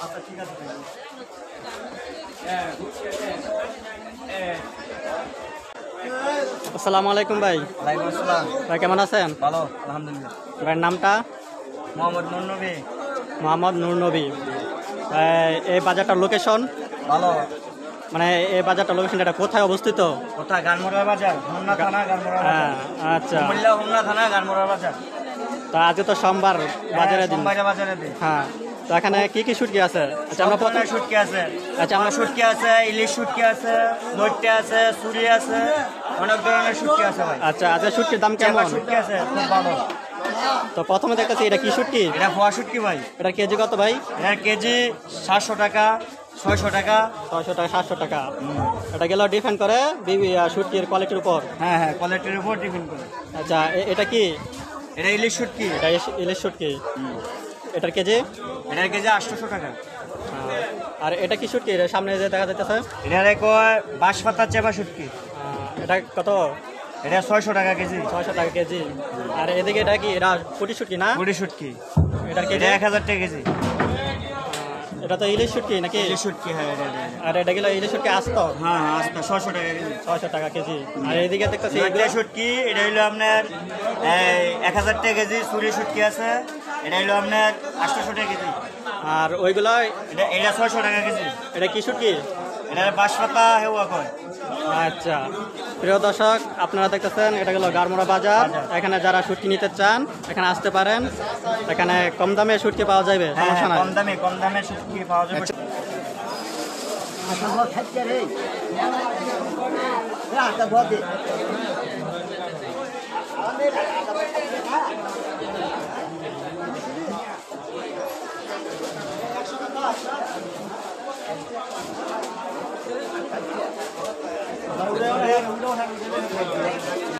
আচ্ছা ঠিক আছে। আসসালামু আলাইকুম ভাই। ওয়ালাইকুম আসসালাম। ভাই কেমন আছেন? ভালো আলহামদুলিল্লাহ। ভাইয়ের নামটা? মোহাম্মদ নুর নবী। মোহাম্মদ নূর নবী। এই বাজারটার লোকেশন? ভালো। মানে এই বাজারটার লোকেশন এটা কোথায় অবস্থিত? কোথায়? গানমোড়া বাজার, হোমনা থানা, গানমোড়া বাজার। আচ্ছা, কুমিল্লা হোমনা থানা, গানমোড়া বাজার। তা আজকে তো সোমবার, বাজারে দিন। সোমবারে বাজারে দিই। হ্যাঁ, তো এখানে কি কি শুটকি আছে? আচ্ছা আমরা প্রথমে শুটকি আছে। আচ্ছা আমরা আমরা শুটকি আছে, ইলিশ শুটকি আছে, নট্টে আছে, চুরি আছে, অনেক ধরনের শুটকি আছে ভাই। আচ্ছা আচ্ছা, শুটকির দাম চেপা কেমন? শুটকি আছে, খুব ভালো। তো প্রথমে দেখতেছি এটা কি শুটকি? এটা ফোয়া শুটকি ভাই। এটা কেজি কত ভাই? এটার কেজি 700 টাকা, 600 টাকা। 600 টাকা, 700 টাকা। এটা গেল ডিপেন্ড করে শুটকির কোয়ালিটির উপর। হ্যাঁ হ্যাঁ, কোয়ালিটির উপর ডিপেন্ড করে। আচ্ছা এটা কি? এটা ইলিশ শুটকি। এটা ইলিশ শুটকি। এটার কেজি? এটার কেজি 800 টাকা। আর এটা কি শুটকি? এটা সামনে যে দেখা যাইতেছে এটার কয় বাঁশ পাতা চেপা শুটকি। এটা কত? এটা 600 টাকা কেজি। 600 টাকা কেজি। আর এদিকে এটা কি? এটা পুঁটি শুটকি না? পুরি শুটকি। এটার কেজি? এটা 1000 টাকা কেজি। এটা তো ইলিশ শুটকি নাকি? ইলিশ শুটকি, হ্যাঁ। আর এটা গেল ইলিশ শুটকি আস্ত? হ্যাঁ হ্যাঁ, আচ্ছা 600 টাকা কেজি। 600 টাকা কেজি। আর এইদিকে দেখতেছি নট্টে শুটকি, এটা হলো আপনার 1000 টাকা কেজি। চুরি শুটকি আছে, এটা হলো আপনার 800 টাকা কেজি। আর ওইগুলো? এটা 600 টাকা কেজি। এটা কি শুটকি? এটা বাঁশ পাতা হেওয়া কয়। আচ্ছা, প্রিয় দর্শক আপনারা দেখতেছেন এটা গেল গারমোড়া বাজার। এখানে যারা শুটকি নিতে চান এখানে আসতে পারেন। এখানে কম দামে শুটকি পাওয়া যাবে, সমস্যা নাই। কম দামে শুটকি পাওয়া যাবে।